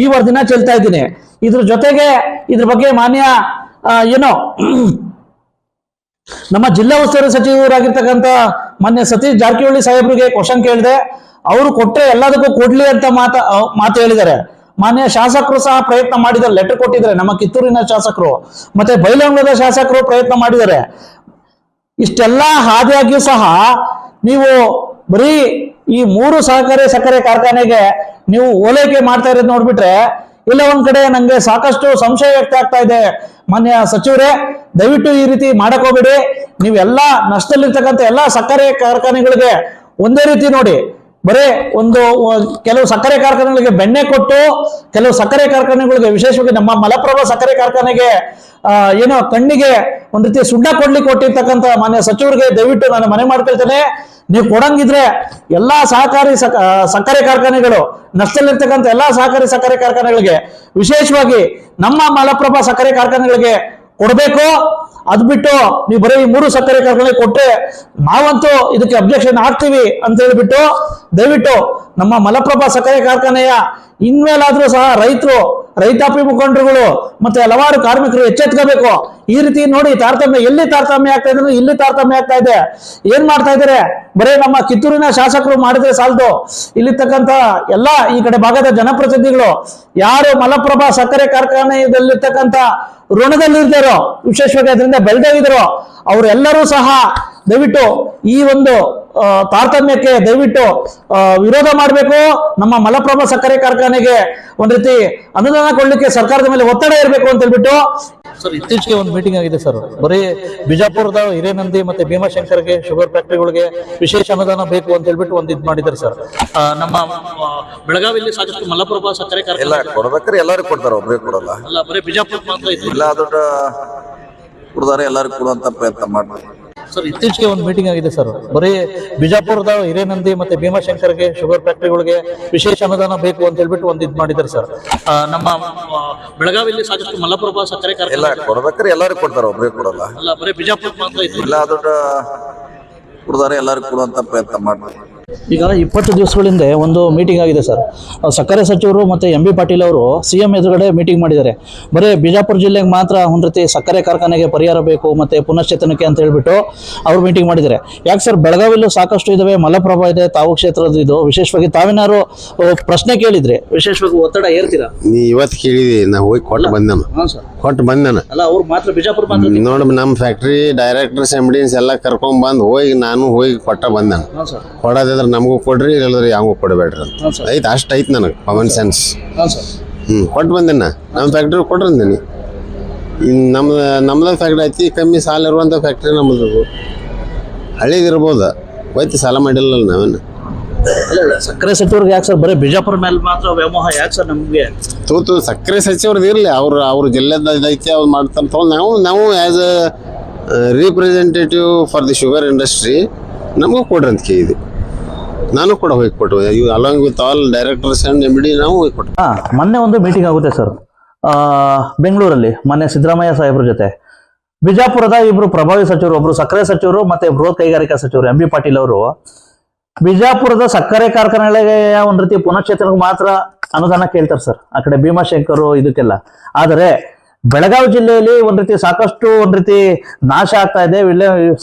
ಈ ವರದಿನ ಚೆಲ್ತಾ ಇದ್ದೀನಿ. ಇದ್ರ ಜೊತೆಗೆ ಇದ್ರ ಬಗ್ಗೆ ಮಾನ್ಯ ನಮ್ಮ ಜಿಲ್ಲಾ ಉಸ್ತುವಾರಿ ಸಚಿವರಾಗಿರ್ತಕ್ಕಂಥ ಮಾನ್ಯ ಸತೀಶ್ ಜಾರಕಿಹೊಳಿ ಸಾಹೇಬ್ರಿಗೆ ಕ್ವಶನ್ ಕೇಳಿದೆ. ಅವರು ಕೊಟ್ರೆ ಎಲ್ಲದಕ್ಕೂ ಕೊಡ್ಲಿ ಅಂತ ಮಾತು ಹೇಳಿದ್ದಾರೆ. ಮಾನ್ಯ ಶಾಸಕರು ಸಹ ಪ್ರಯತ್ನ ಮಾಡಿದ್ದಾರೆ, ಲೆಟರ್ ಕೊಟ್ಟಿದ್ದಾರೆ. ನಮ್ಮ ಕಿತ್ತೂರಿನ ಶಾಸಕರು ಮತ್ತೆ ಬೈಲಹೊಂಗಲದ ಶಾಸಕರು ಪ್ರಯತ್ನ ಮಾಡಿದ್ದಾರೆ. ಇಷ್ಟೆಲ್ಲ ಹಾದಿಯಾಗಿಯೂ ಸಹ ನೀವು ಬರೀ ಈ 3 ಸಹಕಾರಿ ಸಕ್ಕರೆ ಕಾರ್ಖಾನೆಗೆ ನೀವು ಓಲೈಕೆ ಮಾಡ್ತಾ ಇರೋದು ನೋಡ್ಬಿಟ್ರೆ ಇಲ್ಲ ಒಂದ್ ಕಡೆ ನಂಗೆ ಸಾಕಷ್ಟು ಸಂಶಯ ವ್ಯಕ್ತ ಆಗ್ತಾ ಇದೆ. ಮಾನ್ಯ ಸಚಿವರೇ, ದಯವಿಟ್ಟು ಈ ರೀತಿ ಮಾಡಕ್ ಹೋಗ್ಬೇಡಿ. ನೀವೆಲ್ಲ ನಷ್ಟದಲ್ಲಿರ್ತಕ್ಕಂಥ ಎಲ್ಲಾ ಸಕ್ಕರೆ ಕಾರ್ಖಾನೆಗಳಿಗೆ ಒಂದೇ ರೀತಿ ನೋಡಿ. ಬರೇ ಕೆಲವು ಸಕ್ಕರೆ ಕಾರ್ಖಾನೆಗಳಿಗೆ ಬೆಣ್ಣೆ ಕೊಟ್ಟು, ಕೆಲವು ಸಕ್ಕರೆ ಕಾರ್ಖಾನೆಗಳಿಗೆ ವಿಶೇಷವಾಗಿ ನಮ್ಮ ಮಲಪ್ರಭಾ ಸಕ್ಕರೆ ಕಾರ್ಖಾನೆಗೆ ಕಣ್ಣಿಗೆ ಒಂದ್ ರೀತಿ ಸುಣ್ಣ ಕೊಡ್ಲಿಕ್ಕೆ ಕೊಟ್ಟಿರ್ತಕ್ಕಂಥ ಮಾನ್ಯ ಸಚಿವರಿಗೆ ದಯವಿಟ್ಟು ನಾನು ಮನೆ ಮಾಡ್ಕೊಳ್ತೇನೆ. ನೀವು ಕೊಡಂಗಿದ್ರೆ ಎಲ್ಲಾ ಸಹಕಾರಿ ಸಕ್ಕರೆ ಕಾರ್ಖಾನೆಗಳು, ನಷ್ಟದಲ್ಲಿರ್ತಕ್ಕಂಥ ಎಲ್ಲಾ ಸಹಕಾರಿ ಸಕ್ಕರೆ ಕಾರ್ಖಾನೆಗಳಿಗೆ, ವಿಶೇಷವಾಗಿ ನಮ್ಮ ಮಲಪ್ರಭಾ ಸಕ್ಕರೆ ಕಾರ್ಖಾನೆಗಳಿಗೆ ಕೊಡಬೇಕು. ಅದ್ ಬಿಟ್ಟು ನೀವು ಬರೀ 3 ಸಕ್ಕರೆ ಕಾರ್ಖಾನೆ ಕೊಟ್ಟರೆ ನಾವಂತೂ ಇದಕ್ಕೆ ಅಬ್ಜೆಕ್ಷನ್ ಹಾಕ್ತೀವಿ ಅಂತ ಹೇಳ್ಬಿಟ್ಟು ದಯವಿಟ್ಟು ನಮ್ಮ ಮಲಪ್ರಭಾ ಸಕ್ಕರೆ ಕಾರ್ಖಾನೆಯ ಇನ್ಮೇಲಾದ್ರೂ ಸಹ ರೈತರು, ರೈತಾಪಿ ಮುಖಂಡರುಗಳು ಮತ್ತೆ ಹಲವಾರು ಕಾರ್ಮಿಕರು ಎಚ್ಚೆತ್ಕೋಬೇಕು. ಈ ರೀತಿ ನೋಡಿ ತಾರತಮ್ಯ, ಎಲ್ಲಿ ತಾರತಮ್ಯ ಆಗ್ತಾ ಇದೆ, ಇಲ್ಲಿ ತಾರತಮ್ಯ ಆಗ್ತಾ ಇದೆ. ಏನ್ ಮಾಡ್ತಾ ಇದ್ದಾರೆ? ಬರೀ ನಮ್ಮ ಕಿತ್ತೂರಿನ ಶಾಸಕರು ಮಾಡಿದ್ರೆ ಸಾಲದು, ಇಲ್ಲಿರ್ತಕ್ಕಂಥ ಎಲ್ಲಾ ಈ ಕಡೆ ಭಾಗದ ಜನಪ್ರತಿನಿಧಿಗಳು ಯಾರು ಮಲಪ್ರಭಾ ಸಕ್ಕರೆ ಕಾರ್ಖಾನೆಯಲ್ಲಿರ್ತಕ್ಕಂಥ ಋಣದಲ್ಲಿರ್ತಾರೋ, ವಿಶೇಷವಾಗಿ ಅದರಿಂದ ಬೆಳೆದಿರೋ ಅವರೆಲ್ಲರೂ ಸಹ ದಯವಿಟ್ಟು ಈ ಒಂದು ತಾರತಮ್ಯಕ್ಕೆ ದಯವಿಟ್ಟು ವಿರೋಧ ಮಾಡಬೇಕು. ನಮ್ಮ ಮಲಪ್ರಭಾ ಸಕ್ಕರೆ ಕಾರ್ಖಾನೆಗೆ ಒಂದ್ ರೀತಿ ಅನುದಾನ ಕೊಡ್ಲಿಕ್ಕೆ ಸರ್ಕಾರದ ಮೇಲೆ ಒತ್ತಡ ಇರಬೇಕು ಅಂತ ಹೇಳ್ಬಿಟ್ಟು ಸರ್, ಇತ್ತೀಚೆಗೆ ಒಂದು ಮೀಟಿಂಗ್ ಆಗಿದೆ ಸರ್. ಬರೀ ಬಿಜಾಪುರದ ಹಿರೇನಂದಿ ಮತ್ತೆ ಭೀಮಾಶಂಕರ್ಗೆ ಶುಗರ್ ಫ್ಯಾಕ್ಟರಿಗಳಿಗೆ ವಿಶೇಷ ಅನುದಾನ ಬೇಕು ಅಂತ ಹೇಳ್ಬಿಟ್ಟು ಒಂದು ಇದು ಮಾಡಿದ್ದಾರೆ ಸರ್. ನಮ್ಮ ಬೆಳಗಾವಿಯಲ್ಲಿ ಸಾಕಷ್ಟು ಮಲಪ್ರಭಾ ಸಕ್ಕರೆ ಕಾರ್ಖಾನೆ ಕೊಡ್ಬೇಕಾದ್ರೆ ಎಲ್ಲರೂ ಕೊಡ್ತಾರೆ, ಒಬ್ಬರೇ ಕೊಡಲ್ಲ. ಅಲ್ಲ, ಬರೀ ಬಿಜಾಪುರ ಮಾತ್ರ ಇಲ್ಲ, ದೊಡ್ಡ ಕೊಡ್ತಾರೆ, ಎಲ್ಲರೂ ಕೊಡುವಂತ ಪ್ರಯತ್ನ ಮಾಡ್ತಾರೆ ಸರ್. ಇತ್ತೀಚೆಗೆ ಒಂದು ಮೀಟಿಂಗ್ ಆಗಿದೆ ಸರ್. ಬರೀ ಬಿಜಾಪುರದ ಹಿರೇನಂದಿ ಮತ್ತೆ ಭೀಮಾಶಂಕರ್ಗೆ ಶುಗರ್ ಫ್ಯಾಕ್ಟರಿಗಳಿಗೆ ವಿಶೇಷ ಅನುದಾನ ಬೇಕು ಅಂತ ಹೇಳ್ಬಿಟ್ಟು ಒಂದು ಇದು ಮಾಡಿದ್ದಾರೆ ಸರ್. ನಮ್ಮ ಬೆಳಗಾವಿಯಲ್ಲಿ ಸಾಕಷ್ಟು ಮಲಪ್ರಭಾ ಸಕ್ಕರೆ ಕಾರ್ಖಾನೆ ಕೊಡ್ಬೇಕಾದ್ರೆ ಎಲ್ಲರೂ ಕೊಡ್ತಾರೆ, ಒಬ್ಬರೇ ಕೊಡಲ್ಲ. ಅಲ್ಲ, ಬರೀ ಬಿಜಾಪುರ ಮಾತ್ರ ಇಲ್ಲ, ದೊಡ್ಡ ಕೊಡ್ತಾರೆ, ಎಲ್ಲರೂ ಕೊಡುವಂತ ಪ್ರಯತ್ನ ಮಾಡ್ತಾರೆ. ಈಗ 20 ದಿವಸಗಳ ಹಿಂದೆ ಒಂದು ಮೀಟಿಂಗ್ ಆಗಿದೆ ಸರ್. ಸಕ್ಕರೆ ಸಚಿವರು ಮತ್ತು MB ಪಾಟೀಲ್ ಅವರು CM ಎದುರುಗಡೆ ಮೀಟಿಂಗ್ ಮಾಡಿದ್ದಾರೆ. ಬರೀ ಬಿಜಾಪುರ ಜಿಲ್ಲೆಗೆ ಮಾತ್ರ ಒಂದು ರೀತಿ ಸಕ್ಕರೆ ಕಾರ್ಖಾನೆಗೆ ಪರಿಹಾರ ಬೇಕು ಮತ್ತು ಪುನಶ್ಚೇತನಕ್ಕೆ ಅಂತ ಹೇಳ್ಬಿಟ್ಟು ಅವರು ಮೀಟಿಂಗ್ ಮಾಡಿದ್ದಾರೆ. ಯಾಕೆ ಸರ್, ಬೆಳಗಾವಿಯಲ್ಲೂ ಸಾಕಷ್ಟು ಇದಾವೆ, ಮಲಪ್ರಭಾ ಇದೆ, ತಾವು ಕ್ಷೇತ್ರದ ಇದು ವಿಶೇಷವಾಗಿ ತಾವೇನಾದ್ರು ಪ್ರಶ್ನೆ ಕೇಳಿದ್ರೆ ವಿಶೇಷವಾಗಿ ಒತ್ತಡ ಏರ್ತೀರಾ? ನೀ ಇವತ್ತು ಕೇಳಿದಿ, ನಾ ಹೋಗಿ ಕೊಟ್ಟು ಬಂದನು. ಹಾಂ ಸರ್, ಕೊಟ್ಟು ಬಂದನು. ಅಲ್ಲ, ಅವ್ರು ಮಾತ್ರ ಬಿಜಾಪುರ ಮಾತ್ರ ನೋಡಿ, ನಮ್ಮ ಫ್ಯಾಕ್ಟ್ರಿ ಡೈರೆಕ್ಟರ್ಸ್ MDs ಎಲ್ಲ ಕರ್ಕೊಂಡ್ ಬಂದು ಹೋಗಿ ನಾನು ಹೋಗಿ ಕೊಟ್ಟ ಬಂದನು. ಹಾಂ ಸರ್, ಕೊಡೋದಿದ್ರೆ ನಮಗೂ ಕೊಡ್ರಿ, ಇಲ್ಲದ್ರೆ ಯಾವೂ ಕೊಡಬೇಡ್ರಿ ಅಂತ ಐತೆ. ಅಷ್ಟು ಐತೆ ನನಗೆ ಕಾಮನ್ ಸೆನ್ಸ್. ಹಾಂ ಸರ್, ಕೊಟ್ಟು ಬಂದೇನ. ನಮ್ಮ ಫ್ಯಾಕ್ಟ್ರಿ ಕೊಟ್ರಿ ಅಂದೇನಿ. ನಮ್ದು ಫ್ಯಾಕ್ಟ್ರಿ ಐತಿ, ಕಮ್ಮಿ ಸಾಲ ಇರುವಂಥ ಫ್ಯಾಕ್ಟ್ರಿ ನಮ್ಮದು. ಹಳ್ಳಿದಿರ್ಬೋದು, ಹೋಯ್ತು ಸಾಲ ಮಾಡಿಲ್ಲ ನಾವೇನು. ಸಕ್ಕರೆ ಸಚಿವರಿಗೆ ಯಾಕೆ ಸರ್ ಬರೀ ಬಿಜಾಪುರ ಮೇಲೆ ಮಾತ್ರ ವ್ಯಾಮೋಹ ಯಾಕೆ ಸರ್ ನಮಗೆ? ತೂತು ಸಕ್ಕರೆ ಸಚಿವ್ರದ್ದು ಇರಲಿ, ಅವ್ರ ಜಿಲ್ಲೆದ ಐತಿ, ಅವ್ರು ಮಾಡ್ತಾರೆ ತಗೊಂಡು ನಾವು as a representative for the sugar industry ನಮಗೂ ಕೊಡ್ರಿ ಅಂತ ಕೇಳಿದ್ವಿ. ನಾನು ಕೂಡ ಹೋಗಿ ಕೊಟ್ಟು, along with all directors and MD ನಾವು ಹೋಗಿ ಕೊಟ್ಟು. ಮೊನ್ನೆ ಒಂದು ಮೀಟಿಂಗ್ ಆಗುತ್ತೆ ಸರ್ ಬೆಂಗಳೂರಲ್ಲಿ, ಮೊನ್ನೆ ಸಿದ್ದರಾಮಯ್ಯ ಸಾಹೇಬ್ರ ಜೊತೆ. ಬಿಜಾಪುರದ ಇಬ್ರು ಪ್ರಭಾವಿ ಸಚಿವರು, ಒಬ್ರು ಸಕ್ಕರೆ ಸಚಿವರು ಮತ್ತೆ ಬೃಹತ್ ಕೈಗಾರಿಕಾ ಸಚಿವರು MB ಪಾಟೀಲ್ ಅವರು ಬಿಜಾಪುರದ ಸಕ್ಕರೆ ಕಾರ್ಖಾನೆಗಳಿಗೆ ಒಂದ್ ರೀತಿ ಪುನಶ್ಚೇತನಕ್ಕೆ ಮಾತ್ರ ಅನುದಾನ ಕೇಳ್ತಾರೆ ಸರ್, ಆ ಕಡೆ ಭೀಮಾಶಂಕರು ಇದಕ್ಕೆಲ್ಲ. ಆದರೆ ಬೆಳಗಾವಿ ಜಿಲ್ಲೆಯಲ್ಲಿ ಒಂದ್ ರೀತಿ ಸಾಕಷ್ಟು ಒಂದ್ ರೀತಿ ನಾಶ ಆಗ್ತಾ ಇದೆ,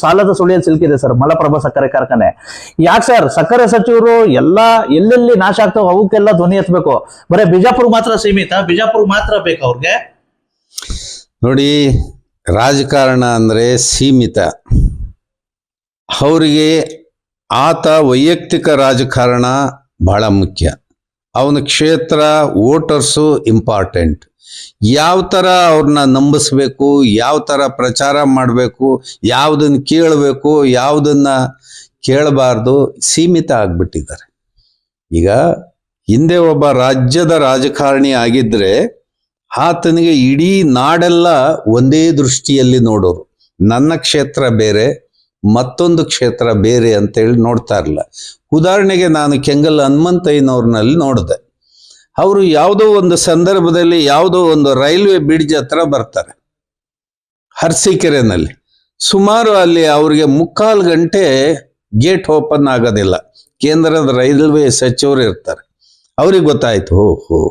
ಸಾಲದ ಸುಳಿಯಲ್ಲಿ ಸಿಲುಕಿದೆ ಸರ್ ಮಲಪ್ರಭಾ ಸಕ್ಕರೆ ಕಾರ್ಖಾನೆ. ಯಾಕೆ ಸರ್ ಸಕ್ಕರೆ ಸಚಿವರು ಎಲ್ಲೆಲ್ಲಿ ನಾಶ ಆಗ್ತಾವ ಅವಕ್ಕೆಲ್ಲ ಧ್ವನಿ ಎತ್ತಬೇಕು? ಬರೀ ಬಿಜಾಪುರ ಮಾತ್ರ ಸೀಮಿತ, ಬಿಜಾಪುರ ಮಾತ್ರ ಬೇಕು ಅವ್ರಿಗೆ? ನೋಡಿ, ರಾಜಕಾರಣ ಅಂದರೆ ಸೀಮಿತ. ಅವರಿಗೆ ಆತ ವೈಯಕ್ತಿಕ ರಾಜಕಾರಣ ಬಹಳ ಮುಖ್ಯ. ಅವನ ಕ್ಷೇತ್ರ, ವೋಟರ್ಸು ಇಂಪಾರ್ಟೆಂಟ್. ಯಾವ ಥರ ಅವ್ರನ್ನ ನಂಬಿಸ್ಬೇಕು, ಯಾವ ಥರ ಪ್ರಚಾರ ಮಾಡಬೇಕು, ಯಾವುದನ್ನು ಕೇಳಬೇಕು, ಯಾವುದನ್ನು ಕೇಳಬಾರ್ದು, ಸೀಮಿತ ಆಗಿಬಿಟ್ಟಿದ್ದಾರೆ. ಈಗ ಹಿಂದೆ ಒಬ್ಬ ರಾಜ್ಯದ ರಾಜಕಾರಣಿ ಆಗಿದ್ದರೆ ಆತನಿಗೆ ಇಡೀ ನಾಡೆಲ್ಲ ಒಂದೇ ದೃಷ್ಟಿಯಲ್ಲಿ ನೋಡೋರು. ನನ್ನ ಕ್ಷೇತ್ರ ಬೇರೆ, ಮತ್ತೊಂದು ಕ್ಷೇತ್ರ ಬೇರೆ ಅಂತೇಳಿ ನೋಡ್ತಾ ಇರಲಿಲ್ಲ. ಉದಾಹರಣೆಗೆ ನಾನು ಕೆಂಗಲ್ ಹನುಮಂತಯ್ಯನವ್ರನ್ನಲ್ಲಿ ನೋಡಿದೆ. ಅವರು ಯಾವುದೋ ಒಂದು ಸಂದರ್ಭದಲ್ಲಿ ಯಾವುದೋ ಒಂದು ರೈಲ್ವೆ ಬ್ರಿಡ್ಜ್ ಹತ್ರ ಬರ್ತಾರೆ ಅರಸೀಕೆರೆನಲ್ಲಿ. ಸುಮಾರು ಅಲ್ಲಿ ಅವ್ರಿಗೆ 3/4 ಗಂಟೆ ಗೇಟ್ ಓಪನ್ ಆಗೋದಿಲ್ಲ. ಕೇಂದ್ರದ ರೈಲ್ವೆ ಸಚಿವರು ಇರ್ತಾರೆ. ಅವ್ರಿಗೆ ಗೊತ್ತಾಯ್ತು, ಓಹೋ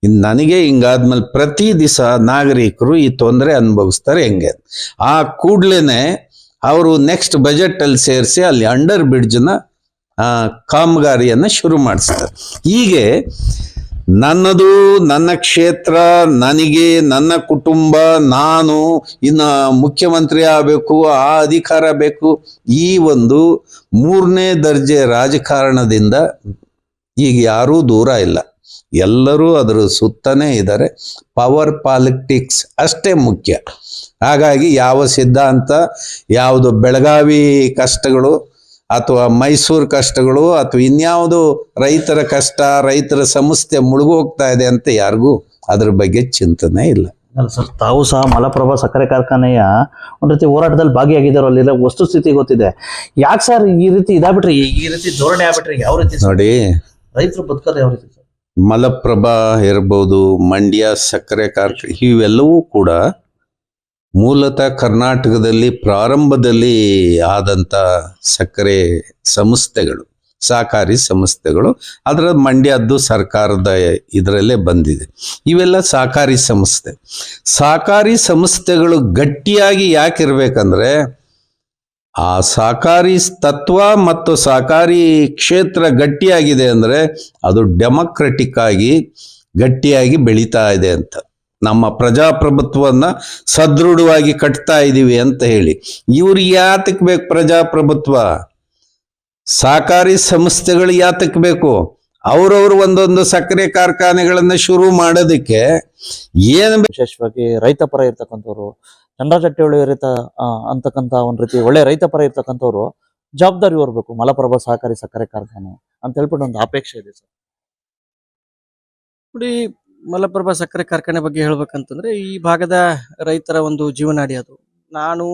ಇನ್ನು ನನಗೆ ಹಿಂಗಾದ್ಮೇಲೆ ಪ್ರತಿ ದಿವಸ ನಾಗರಿಕರು ಈ ತೊಂದರೆ ಅನುಭವಿಸ್ತಾರೆ ಹೆಂಗೆ. ಆ ಕೂಡ್ಲೇನೆ ಅವರು ನೆಕ್ಸ್ಟ್ ಬಜೆಟಲ್ಲಿ ಸೇರಿಸಿ ಅಲ್ಲಿ ಅಂಡರ್ ಬ್ರಿಡ್ಜ್ನ ಕಾಮಗಾರಿಯನ್ನು ಶುರು ಮಾಡಿಸ್ತಾರೆ. ಹೀಗೆ ನನ್ನದು, ನನ್ನ ಕ್ಷೇತ್ರ, ನನಗೆ, ನನ್ನ ಕುಟುಂಬ, ನಾನು ಇನ್ನು ಮುಖ್ಯಮಂತ್ರಿ ಆಗಬೇಕು, ಆ ಅಧಿಕಾರ ಬೇಕು, ಈ ಒಂದು 3ನೇ ದರ್ಜೆ ರಾಜಕಾರಣದಿಂದ ಈಗ ಯಾರೂ ದೂರ ಇಲ್ಲ. ಎಲ್ಲರೂ ಅದರ ಸುತ್ತನೇ ಇದ್ದಾರೆ. ಪವರ್ ಪಾಲಿಟಿಕ್ಸ್ ಅಷ್ಟೇ ಮುಖ್ಯ. ಹಾಗಾಗಿ ಯಾವ ಸಿದ್ಧಾಂತ, ಯಾವುದು ಬೆಳಗಾವಿ ಕಷ್ಟಗಳು ಅಥವಾ ಮೈಸೂರು ಕಷ್ಟಗಳು ಅಥವಾ ಇನ್ಯಾವುದು ರೈತರ ಕಷ್ಟ, ರೈತರ ಸಮಸ್ಯೆ ಮುಳುಗೋಗ್ತಾ ಇದೆ ಅಂತ ಯಾರಿಗೂ ಅದ್ರ ಬಗ್ಗೆ ಚಿಂತನೆ ಇಲ್ಲ. ಅಲ್ಲ ಸರ್, ತಾವು ಸಹ ಮಲಪ್ರಭಾ ಸಕ್ಕರೆ ಕಾರ್ಖಾನೆಯ ಒಂದ್ ರೀತಿ ಹೋರಾಟದಲ್ಲಿ ಭಾಗಿಯಾಗಿದ್ದಾರೋ ಅಲ್ಲಿರೋ ವಸ್ತುಸ್ಥಿತಿ ಗೊತ್ತಿದೆ. ಯಾಕೆ ಸರ್ ಈ ರೀತಿ ಇದಾಗ್ಬಿಟ್ರಿ, ಈ ರೀತಿ ಧೋರಣೆ ಆಗ್ಬಿಟ್ರಿ? ಯಾವ ರೀತಿ sir? ನೋಡಿ, ರೈತರು ಬದುಕೋದು ಯಾವ ರೀತಿ ಸರ್? ಮಲಪ್ರಭಾ ಇರ್ಬೋದು, ಮಂಡ್ಯ ಸಕ್ಕರೆ ಕಾರ್ಖಾನೆ, ಇವೆಲ್ಲವೂ ಕೂಡ ಮೂಲತಃ ಕರ್ನಾಟಕದಲ್ಲಿ ಪ್ರಾರಂಭದಲ್ಲಿ ಆದಂಥ ಸಕ್ಕರೆ ಸಂಸ್ಥೆಗಳು, ಸಹಕಾರಿ ಸಂಸ್ಥೆಗಳು. ಅದರ ಮಂಡ್ಯದ್ದು ಸರ್ಕಾರದ ಇದರಲ್ಲೇ ಬಂದಿದೆ. ಇವೆಲ್ಲ ಸಹಕಾರಿ ಸಂಸ್ಥೆಗಳು ಗಟ್ಟಿಯಾಗಿ ಯಾಕಿರ್ಬೇಕಂದ್ರೆ ಆ ಸಹಕಾರಿ ತತ್ವ ಮತ್ತು ಸಹಕಾರಿ ಕ್ಷೇತ್ರ ಗಟ್ಟಿಯಾಗಿದೆ ಅಂದರೆ ಅದು ಡೆಮೊಕ್ರೆಟಿಕ್ ಆಗಿ ಗಟ್ಟಿಯಾಗಿ ಬೆಳೀತಾ ಇದೆ ಅಂತ, ನಮ್ಮ ಪ್ರಜಾಪ್ರಭುತ್ವವನ್ನು ಸದೃಢವಾಗಿ ಕಟ್ತಾ ಇದ್ದೀವಿ ಅಂತ ಹೇಳಿ. ಇವ್ರಿಗೆ ಯಾತಕ್ಕೆ ಬೇಕು ಪ್ರಜಾಪ್ರಭುತ್ವ? ಸಹಕಾರಿ ಸಂಸ್ಥೆಗಳು ಯಾತಕ್ಕೆ ಬೇಕು? ಅವರವರು ಒಂದೊಂದು ಸಕ್ಕರೆ ಕಾರ್ಖಾನೆಗಳನ್ನು ಶುರು ಮಾಡೋದಕ್ಕೆ ಏನು ವಿಶೇಷವಾಗಿ ರೈತ ಪರ ಇರ್ತಕ್ಕಂಥವ್ರು, ಚಂದ್ರಜಟ್ಟಿಹೊಳಿ ಅಂತಕ್ಕಂಥ ಒಂದ್ ರೀತಿ ಒಳ್ಳೆ ರೈತ ಪರ ಇರ್ತಕ್ಕಂಥವ್ರು ಜವಾಬ್ದಾರಿ ಹೊರಬೇಕು ಮಲಪ್ರಭಾ ಸಹಕಾರಿ ಸಕ್ಕರೆ ಕಾರ್ಖಾನೆ ಅಂತ ಹೇಳ್ಬಿಟ್ಟು ಒಂದು ಅಪೇಕ್ಷೆ ಇದೆ ಸರ್. ನೋಡಿ, ಮಲಪ್ರಭಾ ಸಕ್ಕರೆ ಕಾರ್ಖಾನೆ ಬಗ್ಗೆ ಹೇಳ್ಬೇಕಂತಂದ್ರೆ ಈ ಭಾಗದ ರೈತರ ಒಂದು ಜೀವನಾಡಿ ಅದು. ನಾನು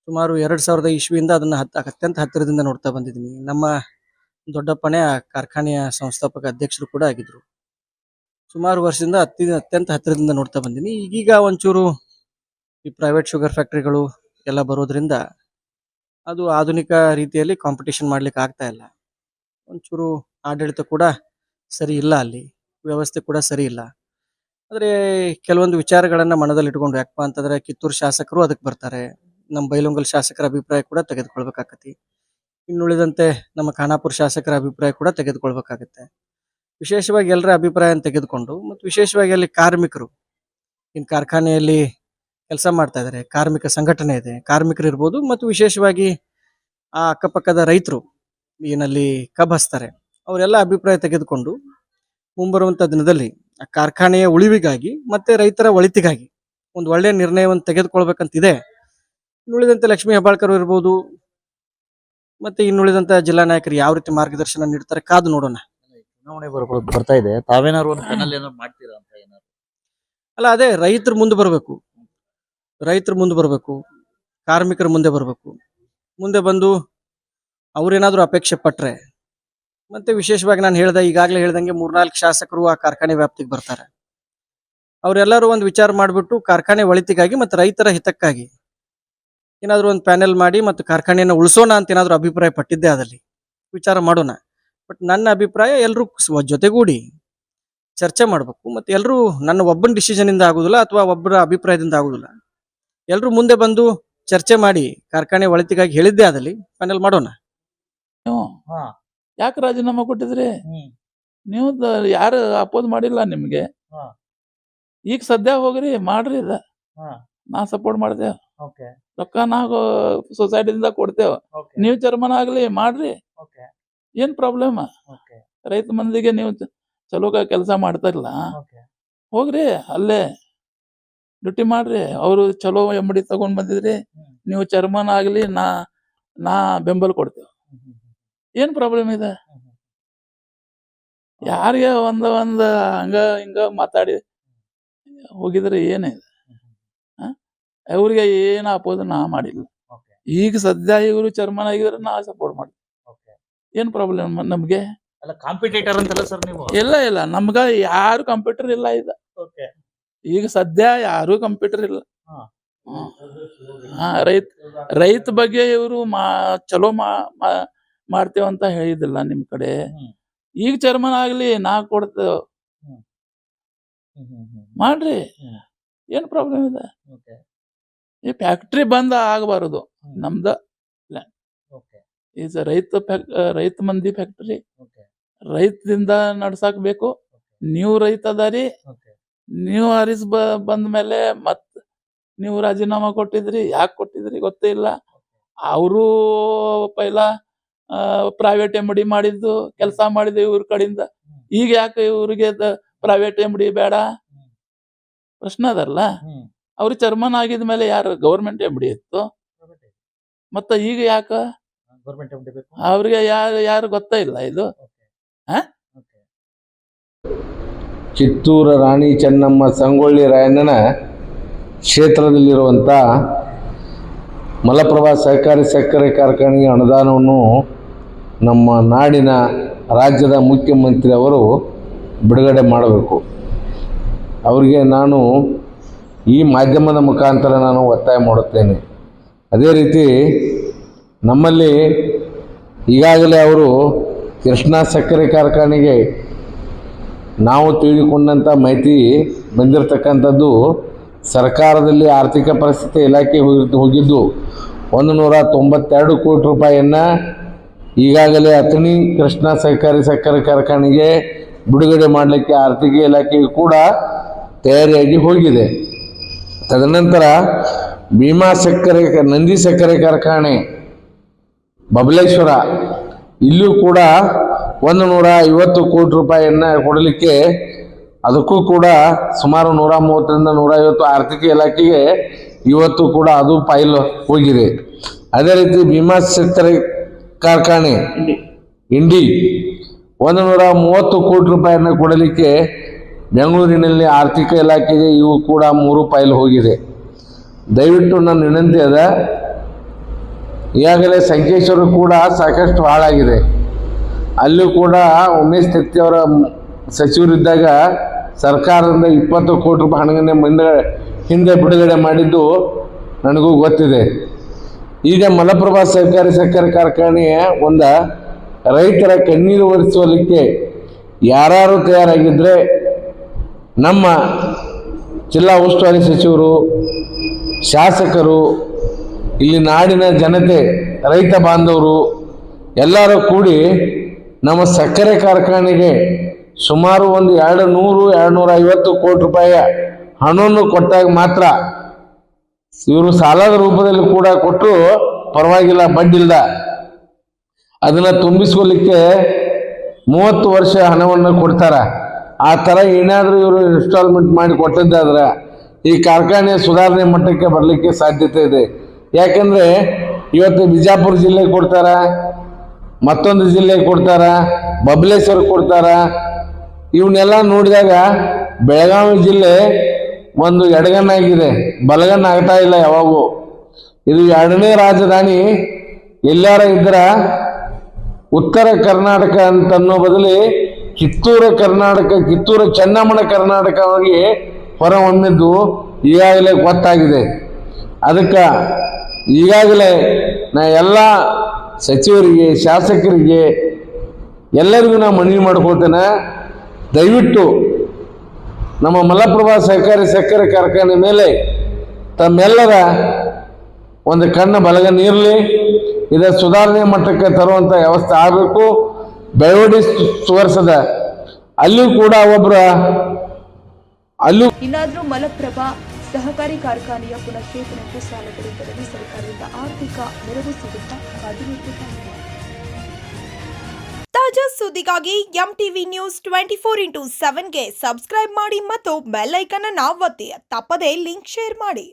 ಸುಮಾರು 2000 ಇಸ್ವಿಯಿಂದ ಅದನ್ನ ಅತ್ಯಂತ ಹತ್ತಿರದಿಂದ ನೋಡ್ತಾ ಬಂದಿದ್ದೀನಿ. ನಮ್ಮ ದೊಡ್ಡಪ್ಪನೇ ಆ ಕಾರ್ಖಾನೆಯ ಸಂಸ್ಥಾಪಕ ಅಧ್ಯಕ್ಷರು ಕೂಡ ಆಗಿದ್ರು. ಸುಮಾರು ವರ್ಷದಿಂದ ಅತ್ಯಂತ ಹತ್ತಿರದಿಂದ ನೋಡ್ತಾ ಬಂದೀನಿ. ಈಗೀಗ ಒಂಚೂರು ಈ ಪ್ರೈವೇಟ್ ಶುಗರ್ ಫ್ಯಾಕ್ಟ್ರಿಗಳು ಎಲ್ಲ ಬರೋದ್ರಿಂದ ಅದು ಆಧುನಿಕ ರೀತಿಯಲ್ಲಿ ಕಾಂಪಿಟೇಷನ್ ಮಾಡ್ಲಿಕ್ಕೆ ಆಗ್ತಾ ಇಲ್ಲ. ಒಂಚೂರು ಆಡಳಿತ ಕೂಡ ಸರಿ ಇಲ್ಲ, ಅಲ್ಲಿ ವ್ಯವಸ್ಥೆ ಕೂಡ ಸರಿ ಇಲ್ಲ. ಆದರೆ ಕೆಲವೊಂದು ವಿಚಾರಗಳನ್ನ ಮನದಲ್ಲಿ ಇಟ್ಕೊಂಡು, ಯಾಕಪ್ಪ ಅಂತಂದ್ರೆ ಕಿತ್ತೂರು ಶಾಸಕರು ಅದಕ್ಕೆ ಬರ್ತಾರೆ, ನಮ್ಮ ಬೈಲೊಂಗಲ್ ಶಾಸಕರ ಅಭಿಪ್ರಾಯ ಕೂಡ ತೆಗೆದುಕೊಳ್ಬೇಕಾಗತ್ತೆ. ಇನ್ನುಳಿದಂತೆ ನಮ್ಮ ಖಾನಾಪುರ ಶಾಸಕರ ಅಭಿಪ್ರಾಯ ಕೂಡ ತೆಗೆದುಕೊಳ್ಬೇಕಾಗತ್ತೆ. ವಿಶೇಷವಾಗಿ ಎಲ್ಲರ ಅಭಿಪ್ರಾಯ ತೆಗೆದುಕೊಂಡು, ಮತ್ತು ವಿಶೇಷವಾಗಿ ಅಲ್ಲಿ ಕಾರ್ಮಿಕರು ಇನ್ನು ಕಾರ್ಖಾನೆಯಲ್ಲಿ ಕೆಲಸ ಮಾಡ್ತಾ ಇದ್ದಾರೆ, ಕಾರ್ಮಿಕ ಸಂಘಟನೆ ಇದೆ, ಕಾರ್ಮಿಕರು ಇರ್ಬೋದು, ಮತ್ತು ವಿಶೇಷವಾಗಿ ಆ ಅಕ್ಕಪಕ್ಕದ ರೈತರು ಏನಲ್ಲಿ ಕಬ್ಬು ಹಚ್ತಾರೆ ಅವರೆಲ್ಲ ಅಭಿಪ್ರಾಯ ತೆಗೆದುಕೊಂಡು ಮುಂಬರುವಂಥ ದಿನದಲ್ಲಿ ಆ ಕಾರ್ಖಾನೆಯ ಉಳಿವಿಗಾಗಿ ಮತ್ತೆ ರೈತರ ಒಳಿತಿಗಾಗಿ ಒಂದು ಒಳ್ಳೆಯ ನಿರ್ಣಯವನ್ನು ತೆಗೆದುಕೊಳ್ಬೇಕಂತಿದೆ. ಇನ್ನುಳಿದಂತೆ ಲಕ್ಷ್ಮೀ ಹೆಬ್ಬಾಳ್ಕರ್ ಇರ್ಬೋದು, ಮತ್ತೆ ಇನ್ನುಳಿದಂತ ಜಿಲ್ಲಾ ನಾಯಕರು ಯಾವ ರೀತಿ ಮಾರ್ಗದರ್ಶನ ನೀಡ್ತಾರೆ ಕಾದು ನೋಡೋಣ. ಚುನಾವಣೆ ಬರ್ತಾ ಇದೆ, ತಾವೇನಾದ್ರು ಒಂದು ಪ್ಯಾನಲ್ ಏನಾದ್ರು ಮಾಡ್ತೀರಾ ಅಂತ? ಏನಾದ್ರು ಅಲ್ಲ, ಅದೇ ರೈತರು ಮುಂದೆ ಬರಬೇಕು, ಕಾರ್ಮಿಕರು ಮುಂದೆ ಬರಬೇಕು. ಮುಂದೆ ಬಂದು ಅವ್ರೇನಾದ್ರೂ ಅಪೇಕ್ಷೆ ಪಟ್ರೆ, ಮತ್ತೆ ವಿಶೇಷವಾಗಿ ನಾನು ಈಗಾಗಲೇ ಹೇಳ್ದಂಗೆ 3-4 ಶಾಸಕರು ಆ ಕಾರ್ಖಾನೆ ವ್ಯಾಪ್ತಿಗೆ ಬರ್ತಾರೆ. ಅವರೆಲ್ಲರೂ ಒಂದು ವಿಚಾರ ಮಾಡಿಬಿಟ್ಟು ಕಾರ್ಖಾನೆ ಒಳಿತಿಗಾಗಿ ಮತ್ತು ರೈತರ ಹಿತಕ್ಕಾಗಿ ಏನಾದರೂ ಒಂದು ಪ್ಯಾನೆಲ್ ಮಾಡಿ ಮತ್ತು ಕಾರ್ಖಾನೆಯನ್ನು ಉಳಿಸೋಣ ಅಂತ ಏನಾದರೂ ಅಭಿಪ್ರಾಯ ಪಟ್ಟಿದ್ದೆ ಅದಲ್ಲಿ ವಿಚಾರ ಮಾಡೋಣ. ಬಟ್ ನನ್ನ ಅಭಿಪ್ರಾಯ ಎಲ್ಲರೂ ಜೊತೆಗೂಡಿ ಚರ್ಚೆ ಮಾಡಬೇಕು. ಮತ್ತು ಎಲ್ಲರೂ ನನ್ನ ಒಬ್ಬನ ಡಿಸಿಷನಿಂದ ಆಗೋದಿಲ್ಲ ಅಥವಾ ಒಬ್ಬರ ಅಭಿಪ್ರಾಯದಿಂದ ಆಗೋದಿಲ್ಲ. ಎಲ್ಲರೂ ಮುಂದೆ ಬಂದು ಚರ್ಚೆ ಮಾಡಿ ಕಾರ್ಖಾನೆ ಒಳಿತಿಗಾಗಿ ಹೇಳಿದ್ದೆ ಆದಲ್ಲಿ ಪ್ಯಾನೆಲ್ ಮಾಡೋಣ. ಯಾಕೆ ರಾಜೀನಾಮೆ ಕೊಟ್ಟಿದ್ರಿ? ನೀವು ಯಾರು ಅಪೋಸ್ ಮಾಡಿಲ್ಲ ನಿಮ್ಗೆ. ಈಗ ಸದ್ಯ ಹೋಗ್ರಿ ಮಾಡ್ರಿ, ನಾ ಸಪೋರ್ಟ್ ಮಾಡ್ತೇವೆ. ರೊಕ್ಕ ನಾವು ಸೊಸೈಟಿದಿಂದ ಕೊಡ್ತೇವೆ, ನೀವು ಚೇರ್ಮನ್ ಆಗ್ಲಿ ಮಾಡ್ರಿ, ಏನ್ ಪ್ರಾಬ್ಲಮ್? ರೈತ ಮಂದಿಗೆ ನೀವು ಚಲೋ ಕೆಲಸ ಮಾಡ್ತಾರಲ್ಲ, ಹೋಗ್ರಿ ಅಲ್ಲೇ ಡ್ಯೂಟಿ ಮಾಡ್ರಿ. ಅವರು ಚಲೋ ಎಂಬಡಿ ತಗೊಂಡ್ ಬಂದಿದ್ರಿ, ನೀವು ಚೇರ್ಮನ್ ಆಗ್ಲಿ, ನಾ ಬೆಂಬಲ ಕೊಡ್ತೇವೆ. ಏನ್ ಪ್ರಾಬ್ಲಮ್ ಇದೆ? ಯಾರಿಗೆ ಒಂದ ಹಂಗ ಹಿಂಗ ಮಾತಾಡಿ ಹೋಗಿದ್ರೆ ಏನಿದೆ? ಅವ್ರಿಗೆ ಏನ ಅಪೋಸ್ ನಾ ಮಾಡಿಲ್ಲ. ಈಗ ಸದ್ಯ ಇವರು ಚೇರ್ಮನ್ ಆಗಿದ್ರೆ ನಾ ಸಪೋರ್ಟ್ ಮಾಡ್ತೀವಿ. ಏನ್ ಪ್ರಾಬ್ಲಮ್ ನಮ್ಗೆ? ಅಲ್ಲ, ಕಾಂಪಿಟೇಟರ್ ಅಂತಲ್ಲ ಸರ್ ನೀವು? ಇಲ್ಲ, ನಮ್ಗ ಯಾರು ಕಂಪ್ಯೂಟರ್ ಇಲ್ಲ. ಈಗ ಸದ್ಯ ಯಾರು ಕಂಪ್ಯೂಟರ್ ಇಲ್ಲ. ರೈತ ಬಗ್ಗೆ ಇವರು ಚಲೋ ಮಾಡ್ತೇವಂತ ಹೇಳಿದಿಲ್ಲ ನಿಮ್ ಕಡೆ. ಈಗ ಚೇರ್ಮನ್ ಆಗ್ಲಿ, ನಾ ಕೊಡ್ತೇವ, ಮಾಡ್ರಿ, ಏನ್ ಪ್ರಾಬ್ಲಮ್ ಇದೆ? ಈ ಫ್ಯಾಕ್ಟ್ರಿ ಬಂದ್ ಆಗಬಾರದು ನಮ್ದ ಈಸ್ ರೈತ ಮಂದಿ ಫ್ಯಾಕ್ಟ್ರಿ, ರೈತದಿಂದ ನಡ್ಸಾಕ್ ಬೇಕು. ನೀವು ರೈತ ಅದಾರಿ, ನೀವು ಹರಿಸ್ ಬಂದ ಮೇಲೆ ಮತ್ ನೀವು ರಾಜೀನಾಮಾ ಕೊಟ್ಟಿದ್ರಿ, ಯಾಕೆ ಕೊಟ್ಟಿದ್ರಿ ಗೊತ್ತೇ ಇಲ್ಲ. ಅವರು ಪೈಲಾ ಪ್ರೈವೇಟ್ ಎಂಬಡಿ ಮಾಡಿದ್ದು ಕೆಲಸ ಮಾಡಿದ್ದು ಇವ್ರ ಕಡೆಯಿಂದ. ಈಗ ಯಾಕೆ ಇವ್ರಿಗೆ ಪ್ರೈವೇಟ್ ಎಂಬಡಿ ಬೇಡ ಪ್ರಶ್ನೆ ಅದಲ್ಲ. ಅವ್ರು ಚೇರ್ಮನ್ ಆಗಿದ್ಮೇಲೆ ಯಾರು ಗೌರ್ಮೆಂಟ್ ಎಂಬಡಿ ಇತ್ತು, ಮತ್ತ ಈಗ ಯಾಕ ಅವ್ರಿಗೆ ಯಾರು ಗೊತ್ತಾ ಇಲ್ಲ ಇದು? ಕಿತ್ತೂರು ರಾಣಿ ಚೆನ್ನಮ್ಮ ಸಂಗೊಳ್ಳಿ ರಾಯಣ್ಣನ ಕ್ಷೇತ್ರದಲ್ಲಿರುವಂಥ ಮಲಪ್ರಭಾ ಸಹಕಾರಿ ಸಕ್ಕರೆ ಕಾರ್ಖಾನೆಗೆ ಅನುದಾನವನ್ನು ನಮ್ಮ ನಾಡಿನ ರಾಜ್ಯದ ಮುಖ್ಯಮಂತ್ರಿ ಅವರು ಬಿಡುಗಡೆ ಮಾಡಬೇಕು. ಅವರಿಗೆ ನಾನು ಈ ಮಾಧ್ಯಮದ ಮುಖಾಂತರ ನಾನು ಒತ್ತಾಯ ಮಾಡುತ್ತೇನೆ. ಅದೇ ರೀತಿ ನಮ್ಮಲ್ಲಿ ಈಗಾಗಲೇ ಅವರು ಕೃಷ್ಣಾ ಸಕ್ಕರೆ ಕಾರ್ಖಾನೆಗೆ ನಾವು ತಿಳಿದುಕೊಂಡಂಥ ಮಾಹಿತಿ ಬಂದಿರತಕ್ಕಂಥದ್ದು, ಸರ್ಕಾರದಲ್ಲಿ ಆರ್ಥಿಕ ಪರಿಸ್ಥಿತಿ ಇಲಾಖೆ ಹೋಗಿದ್ದು 192 ಕೋಟಿ ರೂಪಾಯಿಯನ್ನು ಈಗಾಗಲೇ ಅಥಣಿ ಕೃಷ್ಣಾ ಸಹಕಾರಿ ಸಕ್ಕರೆ ಕಾರ್ಖಾನೆಗೆ ಬಿಡುಗಡೆ ಮಾಡಲಿಕ್ಕೆ ಆರ್ಥಿಕ ಇಲಾಖೆಯು ಕೂಡ ತಯಾರಿಯಾಗಿ ಹೋಗಿದೆ. ತದನಂತರ ಭೀಮಾ ಸಕ್ಕರೆ ನಂದಿ ಸಕ್ಕರೆ ಕಾರ್ಖಾನೆ ಬಬಲೇಶ್ವರ, ಇಲ್ಲೂ ಕೂಡ 150 ಕೋಟಿ ರೂಪಾಯಿಯನ್ನು ಕೊಡಲಿಕ್ಕೆ, ಅದಕ್ಕೂ ಕೂಡ ಸುಮಾರು 130ರಿಂದ 150 ಆರ್ಥಿಕ ಇಲಾಖೆಗೆ ಇವತ್ತು ಕೂಡ ಅದು ಫೈಲ್ ಹೋಗಿದೆ. ಅದೇ ರೀತಿ ಭೀಮಾ ಸಕ್ಕರೆ ಕಾರ್ಖಾನೆ ಇಂಡಿ 130 ಕೋಟಿ ರೂಪಾಯಿಯನ್ನು ಕೊಡಲಿಕ್ಕೆ ಬೆಂಗಳೂರಿನಲ್ಲಿ ಆರ್ಥಿಕ ಇಲಾಖೆಗೆ ಇವು ಕೂಡ 3 ಫೈಲ್ ಹೋಗಿದೆ. ದಯವಿಟ್ಟು ನನ್ನ ವಿನಂತಿ ಅದ, ಈಗಾಗಲೇ ಸಂಕೇಶ್ವರ ಕೂಡ ಸಾಕಷ್ಟು ಹಾಳಾಗಿದೆ. ಅಲ್ಲೂ ಕೂಡ ಉಮೇಶ್ ತೆತ್ತಿ ಅವರ ಸಚಿವರಿದ್ದಾಗ ಸರ್ಕಾರದಿಂದ 20 ಕೋಟಿ ರೂಪಾಯಿ ಹಣವನ್ನು ಹಿಂದೆ ಬಿಡುಗಡೆ ಮಾಡಿದ್ದು ನನಗೂ ಗೊತ್ತಿದೆ. ಈಗ ಮಲಪ್ರಭಾ ಸಹಕಾರಿ ಸಕ್ಕರೆ ಕಾರ್ಖಾನೆಯ ಒಂದು ರೈತರ ಕಣ್ಣೀರು ಒರೆಸಲಿಕ್ಕೆ ಯಾರು ತಯಾರಾಗಿದ್ದರೆ ನಮ್ಮ ಜಿಲ್ಲಾ ಉಸ್ತುವಾರಿ ಸಚಿವರು, ಶಾಸಕರು, ಇಲ್ಲಿ ನಾಡಿನ ಜನತೆ, ರೈತ ಬಾಂಧವರು ಎಲ್ಲರೂ ಕೂಡಿ ನಮ್ಮ ಸಕ್ಕರೆ ಕಾರ್ಖಾನೆಗೆ ಸುಮಾರು ಒಂದು 200-250 ಕೋಟಿ ರೂಪಾಯಿಯ ಹಣವನ್ನು ಕೊಟ್ಟಾಗ ಮಾತ್ರ, ಇವರು ಸಾಲದ ರೂಪದಲ್ಲಿ ಕೂಡ ಕೊಟ್ಟರು ಪರವಾಗಿಲ್ಲ, ಬಡ್ಡಿಲ್ದ ಅದನ್ನು ತುಂಬಿಸ್ಕೊಳ್ಳಿಕ್ಕೆ 30 ವರ್ಷ ಹಣವನ್ನು ಕೊಡ್ತಾರೆ. ಆ ಥರ ಏನಾದರೂ ಇವರು ಇನ್ಸ್ಟಾಲ್ಮೆಂಟ್ ಮಾಡಿ ಕೊಟ್ಟಿದ್ದಾದ್ರೆ ಈ ಕಾರ್ಖಾನೆ ಸುಧಾರಣೆ ಮಟ್ಟಕ್ಕೆ ಬರಲಿಕ್ಕೆ ಸಾಧ್ಯತೆ ಇದೆ. ಯಾಕಂದರೆ ಇವತ್ತು ಬಿಜಾಪುರ ಜಿಲ್ಲೆಗೆ ಕೊಡ್ತಾರ, ಮತ್ತೊಂದು ಜಿಲ್ಲೆಗೆ ಕೊಡ್ತಾರ, ಬಬಲೇಶ್ವರ ಕೊಡ್ತಾರ. ಇವನ್ನೆಲ್ಲ ನೋಡಿದಾಗ ಬೆಳಗಾವಿ ಜಿಲ್ಲೆ ಒಂದು ಎಡಗನ್ನಾಗಿದೆ, ಬಲಗನ್ನ ಆಗ್ತಾ ಇಲ್ಲ ಯಾವಾಗೂ. ಇದು 2ನೇ ರಾಜಧಾನಿ ಎಲ್ಲಾರ ಇದ್ರ ಉತ್ತರ ಕರ್ನಾಟಕ ಅಂತನ್ನೋ ಬದಲಿ ಕಿತ್ತೂರು ಕರ್ನಾಟಕ, ಕಿತ್ತೂರು ಚೆನ್ನಮ್ಮನ ಕರ್ನಾಟಕವಾಗಿ ಹೊರಹೊಮ್ಮಿದ್ದು ಈಗಾಗಲೇ ಗೊತ್ತಾಗಿದೆ. ಅದಕ್ಕೆ ಈಗಾಗಲೇ ನಾ ಎಲ್ಲ ಸಚಿವರಿಗೆ, ಶಾಸಕರಿಗೆ ಎಲ್ಲರಿಗೂ ನಾ ಮನವಿ ಮಾಡ್ಕೊಳ್ತೇನೆ, ದಯವಿಟ್ಟು ನಮ್ಮ ಮಲಪ್ರಭಾ ಸಹಕಾರಿ ಸಕ್ಕರೆ ಕಾರ್ಖಾನೆ ಮೇಲೆ ತಮ್ಮೆಲ್ಲರ ಒಂದು ಕಣ್ಣು ಬಲಗನ್ನಿರಲಿ. ಇದರ ಸುಧಾರಣೆ ಮಟ್ಟಕ್ಕೆ ತರುವಂಥ ವ್ಯವಸ್ಥೆ ಆಗಬೇಕು. ಬೆಳವಡಿ ಸುವರ್ಸದ ಅಲ್ಲೂ ಕೂಡ ಇನ್ನಾದರೂ ಮಲಪ್ರಭಾ ಸಹಕಾರಿ ಕಾರ್ಖಾನೆಯ ಪುನಶ್ಚೇತನಕ್ಕೆ ಸಾಲ ದೊರೆತರಲ್ಲಿ ಸರ್ಕಾರದಿಂದ ಆರ್ಥಿಕ ನೆರವು ಸಿಗುತ್ತಾ ಕಾದಿರಬೇಕಾಗಿದೆ. ತಾಜಾ ಸುದ್ದಿಗಾಗಿ ಎಂಟಿವಿ ನ್ಯೂಸ್ 24x7ಗೆ ಸಬ್ಸ್ಕ್ರೈಬ್ ಮಾಡಿ ಮತ್ತು ಬೆಲ್ ಐಕಾನ್ ಅನ್ನು ಒತ್ತಿ. ತಪ್ಪದೇ ಲಿಂಕ್ ಶೇರ್ ಮಾಡಿ.